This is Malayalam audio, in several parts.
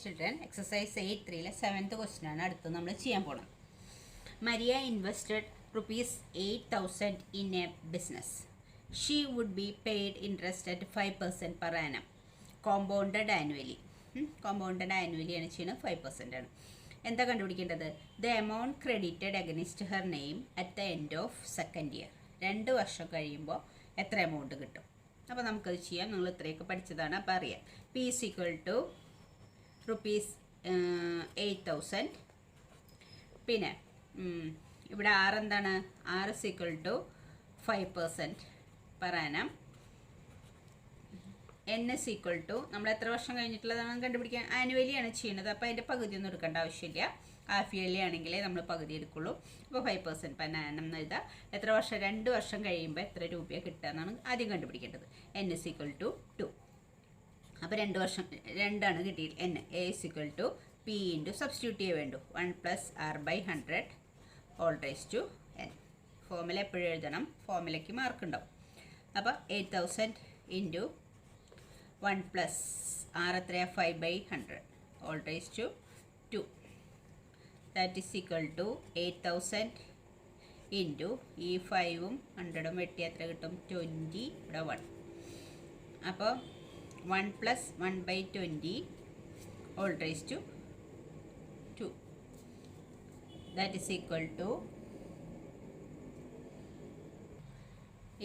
children, exercise 8.3 7th question ആണ് അടുത്ത് നമ്മൾ ചെയ്യാൻ പോകുന്നത്. Maria invested rupees 8,000 in a business. She would be paid interest at 5% per annum, compounded annually. Compounded annually ആണ് ചെയ്യുന്നത്, 5% ആണ്. എന്താ കണ്ടുപിടിക്കേണ്ടത്? The amount credited against her name at the end of second year. 2 വർഷം കഴിയുമ്പോൾ എത്ര എമൗണ്ട് കിട്ടും? അപ്പോൾ നമുക്കത് ചെയ്യാം. നിങ്ങൾ ഇത്രയൊക്കെ പഠിച്ചതാണ്. അപ്പോൾ അറിയാം, P is equal to rupees 8,000. പിന്നെ ഇവിടെ ആർ എന്താണ്? R is equal to 5% per annum. N is equal to നമ്മൾ എത്ര വർഷം കഴിഞ്ഞിട്ടുള്ളതാണ് കണ്ടുപിടിക്കാൻ? ആനുവലിയാണ് ചെയ്യുന്നത്. അപ്പോൾ അതിൻ്റെ പകുതി ഒന്നും എടുക്കേണ്ട ആവശ്യമില്ല. ഹാഫ് ഇയർലി ആണെങ്കിലേ നമ്മൾ പകുതി എടുക്കുള്ളൂ. അപ്പോൾ 5% പെർ ആനം എന്ന് എഴുതാം. എത്ര വർഷം? 2 വർഷം കഴിയുമ്പോൾ എത്ര രൂപയാണ് കിട്ടുക എന്നാണ് ആദ്യം കണ്ടുപിടിക്കേണ്ടത്. N is equal to 2. അപ്പോൾ 2 വർഷം 2 കിട്ടിയത്. N A is equal to P into substitute ചെയ്യേ വേണ്ടു 1 + r/100 whole rice to n. Formula എപ്പോഴും എഴുതണം, ഫോർമുലയ്ക്ക് മാർക്ക് ഉണ്ടാവും. അപ്പോൾ 8,000 ഇൻറ്റു 1 + r എത്രയാണ്? 5/100 whole rice to 2. That is equal to 8,000 into ഈ 5ഉം 100ഉം വെട്ടി എത്ര കിട്ടും? 20. ഇവിടെ 1. അപ്പോൾ 1 + 1/20 whole rice to 2. That is equal to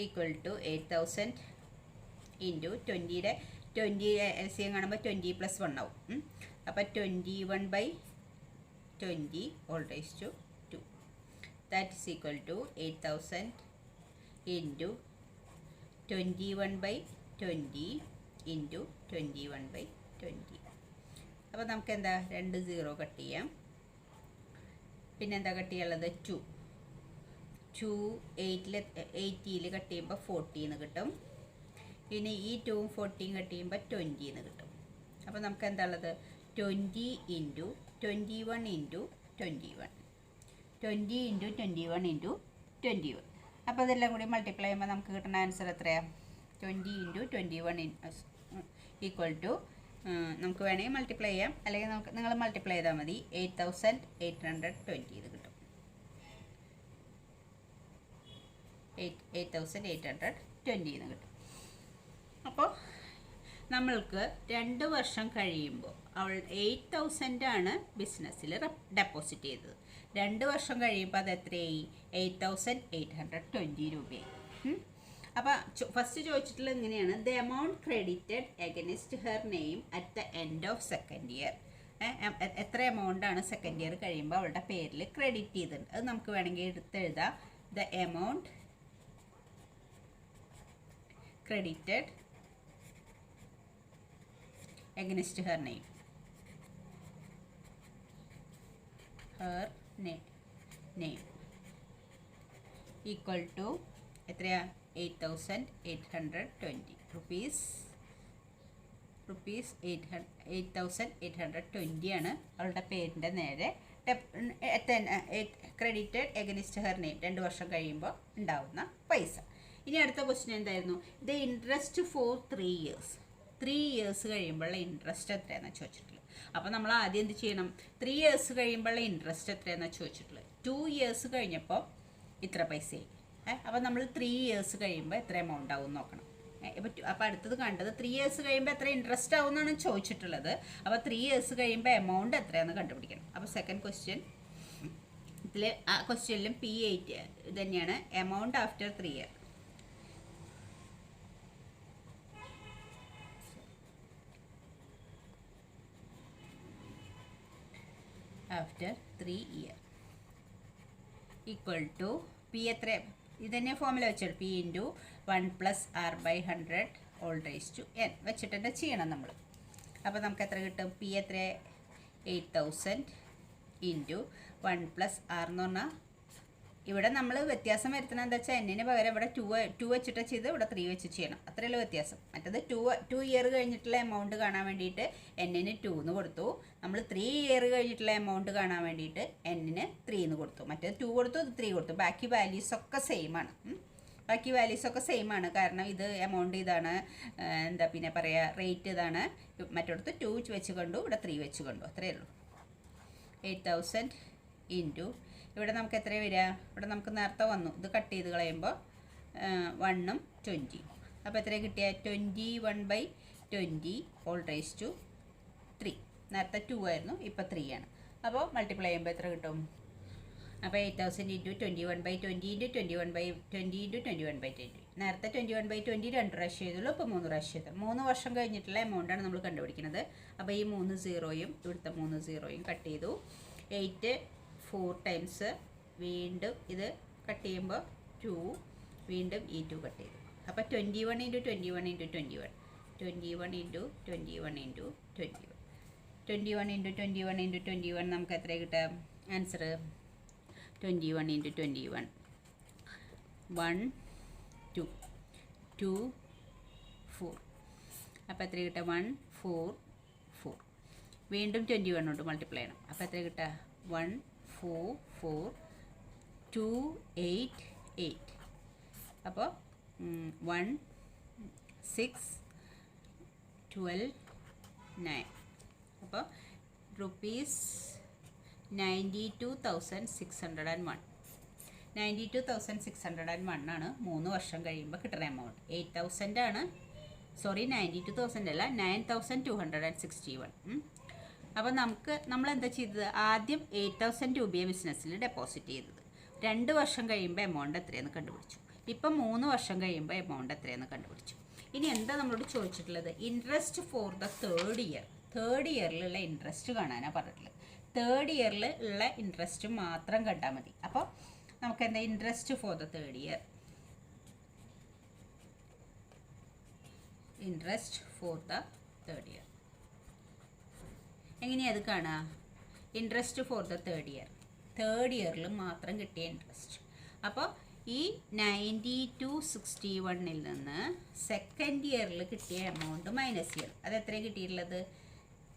8,000 into 20യുടെ 20 എൽസിയം കാണുമ്പോൾ 20 + 1 ആവും. അപ്പോൾ 21/20 whole rice to 2. That is equal to 8,000 into 21/20 into 21/20. അപ്പോൾ നമുക്ക് എന്താ? 2 0 കട്ട് ചെയ്യാം. പിന്നെന്താ കട്ട് ചെയ്യാനുള്ളത്? 2 80ൽ കട്ട് ചെയ്യുമ്പോൾ 40 എന്ന് കിട്ടും. പിന്നെ ഈ 2ഉം 40 കട്ട് ചെയ്യുമ്പോൾ 20 എന്ന് കിട്ടും. അപ്പോൾ നമുക്ക് എന്താ ഉള്ളത്? 20 ഇൻറ്റു 21 ഇൻറ്റു 21 20 ഇൻറ്റു 21 ഇൻറ്റു 21. അപ്പോൾ ഇതെല്ലാം കൂടി മൾട്ടിപ്ലൈ ചെയ്യുമ്പോൾ നമുക്ക് കിട്ടുന്ന ആൻസർ എത്രയാണ്? 20 ഇൻറ്റു 21 ഈക്വൽ ടു നമുക്ക് വേണമെങ്കിൽ മൾട്ടിപ്ലൈ ചെയ്യാം, അല്ലെങ്കിൽ നിങ്ങൾ മൾട്ടിപ്ലൈ ചെയ്താൽ മതി. 8,820 ഇത് കിട്ടും. 8,820 എന്ന് കിട്ടും. അപ്പോൾ നമ്മൾക്ക് 2 വർഷം കഴിയുമ്പോൾ അവൾ 8,000 ആണ് ബിസിനസ്സിൽ ഡെപ്പോസിറ്റ് ചെയ്തത്. 2 വർഷം കഴിയുമ്പോൾ അത് എത്രയായി? 8,820 രൂപയായി. അപ്പോൾ ഫസ്റ്റ് ചോദിച്ചിട്ടുള്ളത് എങ്ങനെയാണ്? The amount credited against her name at the end of second year. എത്ര എമൗണ്ടാണ് സെക്കൻഡ് ഇയർ കഴിയുമ്പോൾ അവളുടെ പേരിൽ ക്രെഡിറ്റ് ചെയ്തിട്ടുണ്ട്? അത് നമുക്ക് വേണമെങ്കിൽ എടുത്തെഴുതാം. The amount credited against her name equal to എത്രയാ? 8,820 rupees 8,820 ആണ് അവളുടെ പേരിൻ്റെ നേരെ ക്രെഡിറ്റഡ് എഗനിസ്റ്റ് ഹെർ നെയിം 2 വർഷം കഴിയുമ്പോൾ ഉണ്ടാവുന്ന പൈസ. ഇനി അടുത്ത ക്വസ്റ്റ്യൻ എന്തായിരുന്നു? The interest for 3 years. 3 years കഴിയുമ്പോഴുള്ള ഇൻട്രസ്റ്റ് എത്രയാണെന്ന് ചോദിച്ചിട്ടുള്ളത്. അപ്പോൾ നമ്മൾ ആദ്യം എന്ത് ചെയ്യണം? 3 years കഴിയുമ്പോഴുള്ള ഇൻട്രസ്റ്റ് എത്രയാണെന്ന് ചോദിച്ചിട്ടുള്ളത്. 2 years കഴിഞ്ഞപ്പോൾ ഇത്ര പൈസയായി. അപ്പോൾ നമ്മൾ 3 years കഴിയുമ്പോൾ എത്ര എമൗണ്ട് ആവും നോക്കണം. അപ്പോൾ അടുത്തത് കണ്ടത് 3 years കഴിയുമ്പോൾ എത്ര ഇൻട്രസ്റ്റ് ആവും എന്നാണ് ചോദിച്ചിട്ടുള്ളത്. അപ്പോൾ 3 years കഴിയുമ്പോൾ എമൗണ്ട് എത്രയാണെന്ന് കണ്ടുപിടിക്കണം. അപ്പോൾ സെക്കൻഡ് ക്വസ്റ്റ്യൻ ഇതിൽ ആ ക്വസ്റ്റ്യനിലും P8 തന്നെയാണ്. Amount after 3 years. After 3 years equal to P എത്ര? ഇതന്നെ ഫോമുല വെച്ചിട്ട് P into 1 + r/100 whole rice to n വെച്ചിട്ട് തന്നെ ചെയ്യണം നമ്മൾ. അപ്പോൾ നമുക്ക് എത്ര കിട്ടും? പി എത്ര? 8,000 ഇൻറ്റു 1 + r എന്ന് പറഞ്ഞാൽ ഇവിടെ നമ്മൾ വ്യത്യാസം വരുത്തുന്നത് എന്താ വെച്ചാൽ എന്നിന് പകരം ഇവിടെ 2 വെച്ചിട്ട് ചെയ്ത് ഇവിടെ 3 വെച്ച് ചെയ്യണം. അത്രയുള്ള വ്യത്യാസം. മറ്റത് 2 year കഴിഞ്ഞിട്ടുള്ള എമൗണ്ട് കാണാൻ വേണ്ടിയിട്ട് എന്നിന് 2 എന്ന് കൊടുത്തു. നമ്മൾ 3 year കഴിഞ്ഞിട്ടുള്ള എമൗണ്ട് കാണാൻ വേണ്ടിയിട്ട് എന്നിന് 3 എന്ന് കൊടുത്തു. മറ്റേത് 2 കൊടുത്തു, ഇത് 3 കൊടുത്തു. ബാക്കി വാല്യൂസ് ഒക്കെ സെയിം ആണ്. ബാക്കി വാല്യൂസൊക്കെ സെയിം ആണ്, കാരണം ഇത് എമൗണ്ട് ഇതാണ്, എന്താ പിന്നെ പറയുക റേറ്റ് ഇതാണ്. മറ്റൊടത്ത് 2 വെച്ച് കണ്ടു, ഇവിടെ 3 വെച്ച് കണ്ടു, അത്രയേ ഉള്ളൂ. 8000 ഇൻറ്റു ഇവിടെ നമുക്ക് എത്ര വരിക, ഇവിടെ നമുക്ക് നേരത്തെ വന്നു, ഇത് കട്ട് ചെയ്ത് കളയുമ്പോൾ 1ഉം 20. അപ്പോൾ എത്ര കിട്ടിയ 21/20 ഹോൾ റേസ് ടു 3. നേരത്തെ 2 ആയിരുന്നു, ഇപ്പോൾ 3 ആണ്. അപ്പോൾ മൾട്ടിപ്ലൈ ചെയ്യുമ്പോൾ എത്ര കിട്ടും? അപ്പോൾ 8000 ഇൻറ്റു 21/20 ഇൻറ്റു 21/20 ഇൻറ്റു 21/20. നേരത്തെ 21/20 2 പ്രാവശ്യം ചെയ്തുള്ളൂ, ഇപ്പോൾ 3 പ്രാവശ്യം ചെയ്തു. 3 വർഷം കഴിഞ്ഞിട്ടുള്ള എമൗണ്ടാണ് നമ്മൾ കണ്ടുപിടിക്കുന്നത്. അപ്പോൾ ഈ 3 0യും ഇവിടുത്തെ 3 0യും കട്ട് ചെയ്തു. 8 4 ടൈംസ്, വീണ്ടും ഇത് കട്ട് ചെയ്യുമ്പോൾ 2, വീണ്ടും ഈ 2 കട്ട് ചെയ്തു. അപ്പോൾ 21 into 21 into 21, 21 into 21 into 21, 21 into 21 into 21 നമുക്ക് എത്ര കിട്ടാം? Answer 21 into 21 1 2 2 4. അപ്പോൾ എത്ര കിട്ടുക? 1 4 4. വീണ്ടും 21 കൊണ്ട് മൾട്ടിപ്ലൈ ചെയ്യണം. അപ്പോൾ എത്ര കിട്ടുക? 1 4 4 2 8 8. അപ്പോൾ 1 6 12 9. അപ്പോൾ റുപ്പീസ് 92,601. 92,601 ആണ് 3 വർഷം കഴിയുമ്പോൾ കിട്ടുന്ന എമൗണ്ട്. 8,000 ആണ്, സോറി 92,000 അല്ല, 9,261. അപ്പോൾ നമ്മൾ എന്താ ചെയ്തത്? ആദ്യം 8,000 രൂപയെ ബിസിനസ്സിൽ ഡെപ്പോസിറ്റ് ചെയ്തത്. 2 വർഷം കഴിയുമ്പോൾ എമൗണ്ട് എത്രയെന്ന് കണ്ടുപിടിച്ചു. ഇപ്പം 3 വർഷം കഴിയുമ്പോൾ എമൗണ്ട് എത്രയെന്ന് കണ്ടുപിടിച്ചു. ഇനി എന്താ നമ്മളോട് ചോദിച്ചിട്ടുള്ളത്? Interest for the 3rd year. 3rd ഇയറിലുള്ള ഇൻട്രസ്റ്റ് കാണാനാണ് പറഞ്ഞിട്ടുള്ളത്. 3rd ഇയറിൽ ഉള്ള ഇൻട്രസ്റ്റ് മാത്രം കണ്ടാൽ മതി. അപ്പോൾ നമുക്ക് എന്താ interest for the 3rd year, interest for the 3rd year എങ്ങനെയാണ് അത് കാണുക? Interest for the 3rd year, 3rd ഇയറിൽ മാത്രം കിട്ടിയ ഇൻട്രസ്റ്റ്. അപ്പോൾ ഈ 9261 നിന്ന് 2nd ഇയറിൽ കിട്ടിയ എമൗണ്ട് മൈനസ് ചെയ്യണം. അത് എത്രയാണ് കിട്ടിയിട്ടുള്ളത്?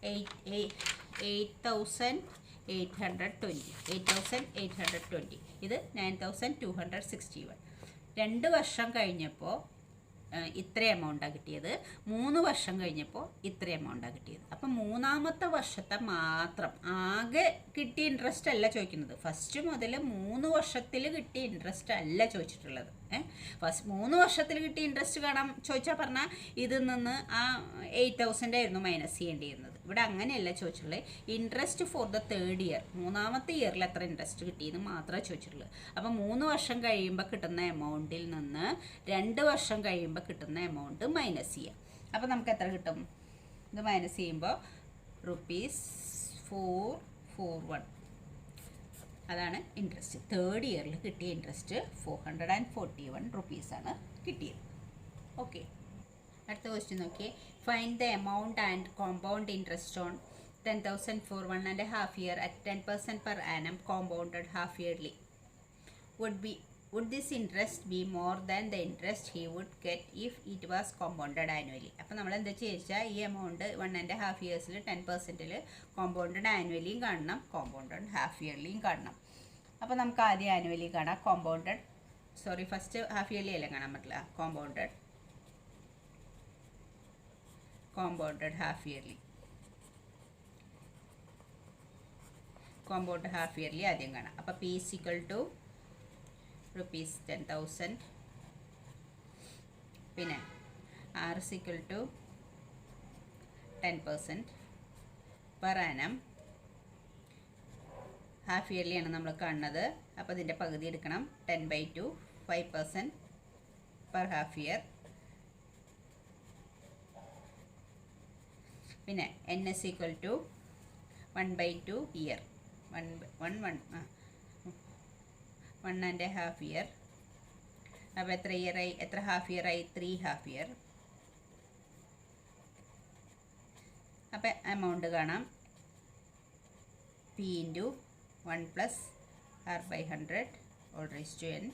8,820. ഇത് 9,261. 2 വർഷം കഴിഞ്ഞപ്പോൾ ഇത്ര എമൗണ്ടാണ് കിട്ടിയത്. 3 വർഷം കഴിഞ്ഞപ്പോൾ ഇത്ര എമൗണ്ടാണ് കിട്ടിയത്. അപ്പം 3ാമത്തെ വർഷത്തെ മാത്രം ആകെ കിട്ടിയ ഇൻട്രസ്റ്റ് അല്ല ചോദിക്കുന്നത്. ഫസ്റ്റ് മുതൽ 3 വർഷത്തിൽ കിട്ടിയ ഇൻട്രസ്റ്റ് അല്ല ചോദിച്ചിട്ടുള്ളത്. ഫസ്റ്റ് 3 വർഷത്തിൽ കിട്ടിയ ഇൻട്രസ്റ്റ് കാണാൻ ചോദിച്ചാൽ പറഞ്ഞാൽ ഇതിൽ നിന്ന് ആ 8,000 ആയിരുന്നു മൈനസ് ചെയ്യേണ്ടിയിരുന്നത്. ഇവിടെ അങ്ങനെയല്ല ചോദിച്ചിട്ടുള്ളത്. Interest for the 3rd year, 3ാമത്തെ ഇയറിൽ എത്ര ഇൻട്രസ്റ്റ് കിട്ടിയെന്ന് മാത്രമേ ചോദിച്ചിട്ടുള്ളൂ. അപ്പോൾ 3 വർഷം കഴിയുമ്പോൾ കിട്ടുന്ന എമൗണ്ടിൽ നിന്ന് 2 വർഷം കഴിയുമ്പോൾ കിട്ടുന്ന എമൗണ്ട് മൈനസ് ചെയ്യാം. അപ്പോൾ നമുക്ക് എത്ര കിട്ടും? ഇത് മൈനസ് ചെയ്യുമ്പോൾ ₹441. അതാണ് ഇൻട്രസ്റ്റ്. 3rd ഇയറിൽ കിട്ടിയ ഇൻട്രസ്റ്റ് 441 റുപ്പീസാണ് കിട്ടിയത്. ഓക്കെ, അടുത്ത ക്വസ്റ്റ്യൻ നോക്കിയേ. Find the amount and compound interest on 10,000 for 1.5 year at 10% per annum compounded half yearly. Would this interest be more than the interest he would get if it was compounded annually? അപ്പോൾ നമ്മൾ എന്താ ചോദിച്ചാൽ ഈ എമൗണ്ട് 1.5 ഇയേഴ്സിൽ 10%ൽ കോമ്പൗണ്ടഡ് ആനുവലിയും കാണണം, കോമ്പൗണ്ടഡ് ഹാഫ് ഇയർലിയും കാണണം. അപ്പോൾ നമുക്ക് ആദ്യം ആനുവലി കാണാം. ഫസ്റ്റ് ഹാഫ് ഇയർലി അല്ലേ കാണാൻ പറ്റില്ല. Compounded half yearly, compound half yearly ആദ്യം കാണാം. അപ്പോൾ P is equal to ₹10,000. പിന്നെ R is equal to 10% per annum. Half yearly ആണ് നമ്മൾ കാണുന്നത്. അപ്പോൾ ഇതിൻ്റെ പകുതി എടുക്കണം. 10/2 5% per half year. പിന്നെ N is equal to 1/2 year, 1.5 year. അപ്പോൾ എത്ര ഹാഫ് ഇയർ ആയി? 3 ഹാഫ് ഇയർ. അപ്പോൾ എമൗണ്ട് കാണാം. P × 1 + R/100 all raised to n.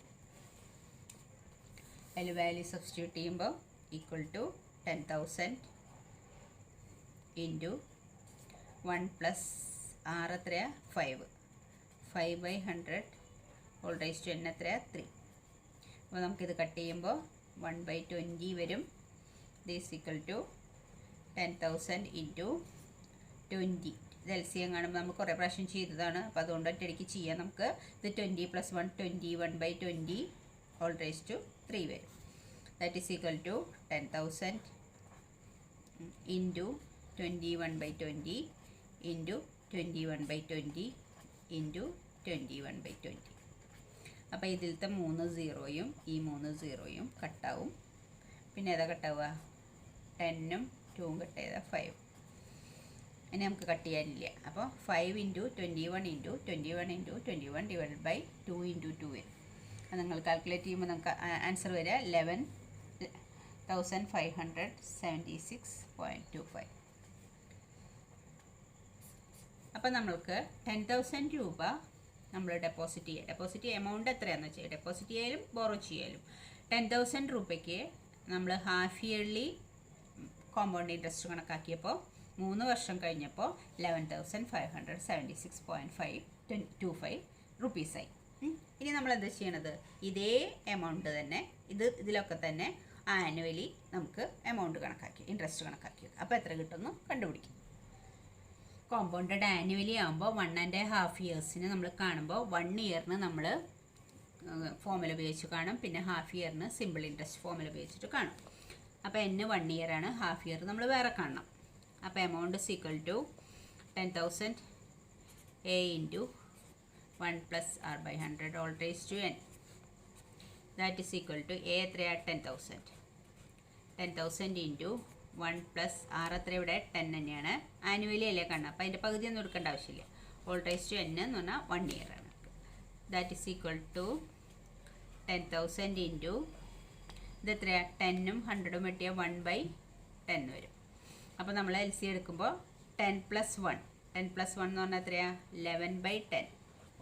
അതിൽ വാല്യൂ സബ്സ്റ്റിറ്റ്യൂട്ട് ചെയ്യുമ്പോൾ ഈക്വൽ ടു 10,000 × 1 + R എത്രയാണ്? 5. 5/100 all raised to n എത്രയാണ്? 3. അപ്പോൾ നമുക്കിത് കട്ട് ചെയ്യുമ്പോൾ 1/20 വരും. This equal to 10,000 into 20. ഇത് LCM കാണുമ്പോൾ നമ്മൾ കുറേ പ്രാവശ്യം ചെയ്തതാണ്. അപ്പോൾ അതുകൊണ്ട് ഒറ്റയടിക്ക് ചെയ്യാം. നമുക്ക് ഇത് 20 + 1 21/20 ഹോൾ റേസ് ടു 3 വരും. That is equal to 10,000 into 21/20 into 21/20 into 21/20. അപ്പോൾ ഇതിലത്തെ 3 0യും ഈ 3 0യും കട്ടാവും. പിന്നെ ഏതാ കട്ടാവുക? 10ഉം 2ഉം കട്ട് ചെയ്താൽ 5. ഇനി നമുക്ക് കട്ട് ചെയ്യാനില്ല. അപ്പോൾ 5 × 21 × 21 × 21 / 2 × 2 വരും. അത് നിങ്ങൾ കാൽക്കുലേറ്റ് ചെയ്യുമ്പോൾ നമുക്ക് ആൻസർ വരിക 11,576.25. അപ്പോൾ നമ്മൾക്ക് 10,000 രൂപ നമ്മൾ ഡെപ്പോസിറ്റ് ചെയ്യുക. ഡെപ്പോസിറ്റ് എമൗണ്ട് എത്രയാണെന്ന് വെച്ചാൽ ഡെപ്പോസിറ്റ് ചെയ്യാലും ബോറോ ചെയ്യാലും 10,000 രൂപയ്ക്ക് നമ്മൾ ഹാഫ് ഇയർലി കോമ്പൗണ്ട് ഇൻട്രസ്റ്റ് കണക്കാക്കിയപ്പോൾ 3 വർഷം കഴിഞ്ഞപ്പോൾ 11,576.525 റുപ്പീസായി. ഇനി നമ്മൾ എന്താ ചെയ്യണത്? ഇതേ എമൗണ്ട് തന്നെ ഇതിലൊക്കെ തന്നെ ആനുവലി നമുക്ക് എമൗണ്ട് കണക്കാക്കി ഇൻട്രസ്റ്റ് കണക്കാക്കി. അപ്പോൾ എത്ര കിട്ടുമെന്ന് കണ്ടുപിടിക്കും. കോമ്പൗണ്ടഡ് ആനുവലി ആകുമ്പോൾ 1.5 ഇയേഴ്സിന് നമ്മൾ കാണുമ്പോൾ 1 ഇയറിന് നമ്മൾ ഫോമുല ഉപയോഗിച്ച് കാണും. പിന്നെ ഹാഫ് ഇയറിന് സിമ്പിൾ ഇൻട്രസ്റ്റ് ഫോമുല ഉപയോഗിച്ചിട്ട് കാണും. അപ്പോൾ N 1 ഇയറാണ്, ഹാഫ് ഇയർ നമ്മൾ വേറെ കാണണം. അപ്പോൾ amount is equal to 10,000 A into 1 plus R by 100 all raised to N. That is equal to A എത്രയാണ്? 10,000. 10,000 into 1 plus R എത്ര? ഇവിടെ 10 തന്നെയാണ്. ആനുവലി അല്ലേ കാണുക. അപ്പോൾ അതിൻ്റെ പകുതി ഒന്നും എടുക്കേണ്ട ആവശ്യമില്ല. ഓൾ റേസ് ടു N എന്ന് പറഞ്ഞാൽ 1 ഇയറാണ്. That is equal to 10,000 into ഇത് എത്രയാണ്? 10ഉം 100ഉം വെട്ടിയ 1/10 വരും. അപ്പോൾ നമ്മൾ LC എടുക്കുമ്പോൾ 10 + 1 10 + 1 എന്ന് പറഞ്ഞാൽ എത്രയാണ്? 11/10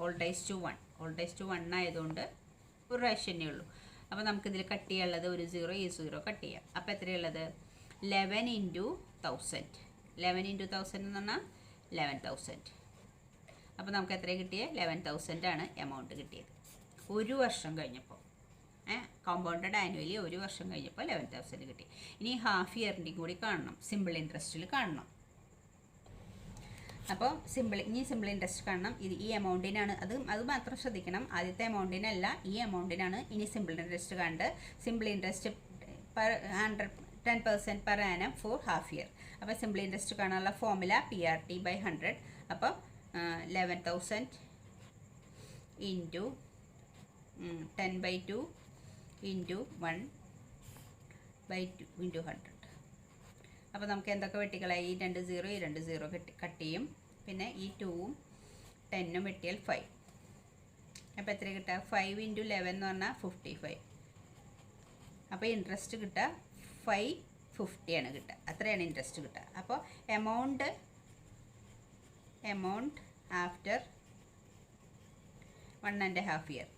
whole raise to 1. Whole raise to 1 ആയതുകൊണ്ട് ഒരു പ്രാവശ്യം തന്നെ ഉള്ളൂ. അപ്പോൾ നമുക്കിതിൽ കട്ട് ചെയ്യാനുള്ളത് ഒരു 0 ഈ 0 കട്ട് ചെയ്യാം. അപ്പോൾ എത്രയുള്ളത്? 11 × 1000. 11 × 1000 എന്ന് പറഞ്ഞാൽ 11,000. അപ്പോൾ നമുക്ക് എത്ര കിട്ടിയത്? 11,000 ആണ് എമൗണ്ട് കിട്ടിയത്. ഒരു വർഷം കഴിഞ്ഞപ്പോൾ കോമ്പൗണ്ടഡ് ആനുവലി ഒരു വർഷം കഴിഞ്ഞപ്പോൾ 11,000 കിട്ടി. ഇനി ഹാഫ് ഇയറിൻ്റെയും കൂടി കാണണം, സിമ്പിൾ ഇൻട്രസ്റ്റിൽ കാണണം. അപ്പോൾ ഇനി സിമ്പിൾ ഇൻട്രസ്റ്റ് കാണണം. ഈ എമൗണ്ടിനാണ് അത് മാത്രം ശ്രദ്ധിക്കണം. ആദ്യത്തെ എമൗണ്ടിനല്ല, ഈ എമൗണ്ടിനാണ് ഇനി സിമ്പിൾ ഇൻട്രസ്റ്റ് കണ്ട്. Simple interest per 10% per annum for half year. അപ്പോൾ സിമ്പിൾ ഇൻട്രസ്റ്റ് കാണാനുള്ള ഫോമുല PRT/100. അപ്പോൾ 11,000 ഇൻറ്റു 10/2 ഇൻറ്റു 1/2 ഇൻറ്റു 100. അപ്പോൾ നമുക്ക് എന്തൊക്കെ വെട്ടികളായി? ഈ 2 0 ഈ 2 0 കട്ട് ചെയ്യും. പിന്നെ ഈ 2ഉം 10ഉം വെട്ടിയാൽ 5. അപ്പോൾ എത്ര കിട്ടുക? 5 × 11 എന്ന് പറഞ്ഞാൽ 55. അപ്പോൾ ഇൻട്രസ്റ്റ് കിട്ടുക 550 ആണ് കിട്ടുക. അത്രയാണ് ഇൻട്രസ്റ്റ് കിട്ടുക. അപ്പോൾ amount after 1.5 year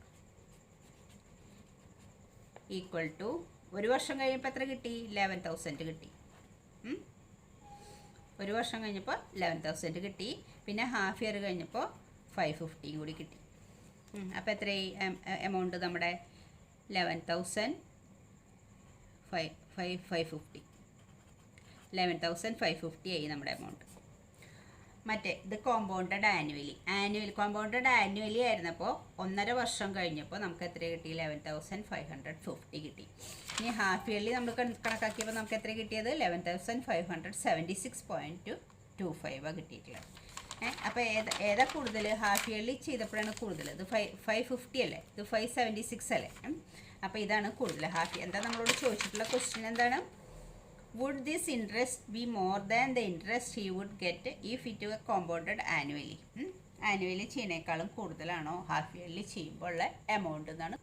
equal to ഒരു വർഷം കഴിഞ്ഞപ്പോൾ എത്ര കിട്ടി? 11,000 കിട്ടി. ഒരു വർഷം കഴിഞ്ഞപ്പോൾ 11,000 കിട്ടി. പിന്നെ ഹാഫ് ഇയർ കഴിഞ്ഞപ്പോൾ 550 കൂടി കിട്ടി. അപ്പോൾ എത്രയായി എമൗണ്ട് നമ്മുടെ? 11,550 ആയി നമ്മുടെ എമൗണ്ട്. മറ്റേ ഇത് കോമ്പൗണ്ടഡ് ആനുവലി ആയിരുന്നപ്പോൾ 1.5 വർഷം കഴിഞ്ഞപ്പോൾ നമുക്ക് എത്ര കിട്ടി? 11,550 കിട്ടി. ഇനി ഹാഫ് ഇയർലി നമ്മൾ കണക്കാക്കിയപ്പോൾ നമുക്ക് എത്ര കിട്ടിയത്? 11,576.25 കിട്ടിയിട്ടുള്ളത്. അപ്പോൾ ഏതാ കൂടുതൽ? ഹാഫ് ഇയർലി ചെയ്തപ്പോഴാണ് കൂടുതൽ. ഇത് 550 അല്ലേ, ഇത് 576 അല്ലേ. അപ്പോൾ ഇതാണ് കൂടുതൽ. എന്താ നമ്മളോട് ചോദിച്ചിട്ടുള്ള ക്വസ്റ്റ്യൻ എന്താണ്? Would this interest be more than the interest he would get if it were compounded annually? Annually ചെയ്യുന്നതിനേക്കാളും കൂടുതലാണോ ഹാഫ് ഇയർലി ചെയ്യുമ്പോൾ ഉള്ള എമൗണ്ട് എന്നാണ്.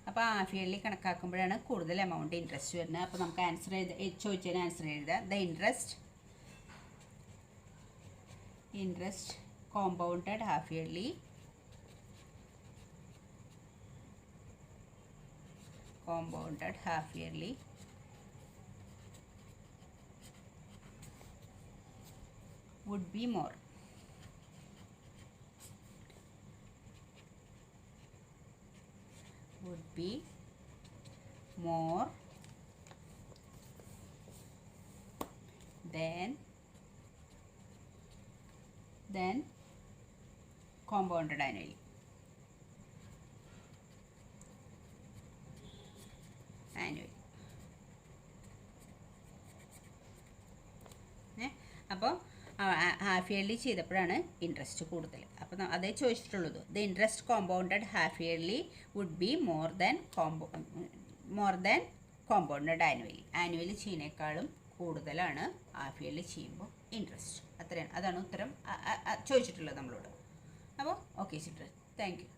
അപ്പോൾ ഹാഫ് ഇയർലി കണക്കാക്കുമ്പോഴാണ് കൂടുതൽ എമൗണ്ട് ഇൻട്രസ്റ്റ് വരുന്നത്. അപ്പോൾ നമുക്ക് ആൻസർ ചോദിച്ചതിന് ആൻസർ എഴുതാം. The interest compounded half yearly would be more. more than compounded annually. അപ്പോൾ ഹാഫ് ഇയർലി ചെയ്തപ്പോഴാണ് ഇൻട്രസ്റ്റ് കൂടുതൽ. അപ്പോൾ അതേ ചോദിച്ചിട്ടുള്ളത്. The interest compounded half yearly would be more than compounded annually ചെയ്യുന്നേക്കാളും കൂടുതലാണ് ഹാഫ് ഇയർലി ചെയ്യുമ്പോൾ ഇൻട്രസ്റ്റ്. അത്രയാണ്, അതാണ് ഉത്തരം ചോദിച്ചിട്ടുള്ളത് നമ്മളോട്. അപ്പോൾ ഓക്കെ ചിൽഡ്രൻ, താങ്ക് യു.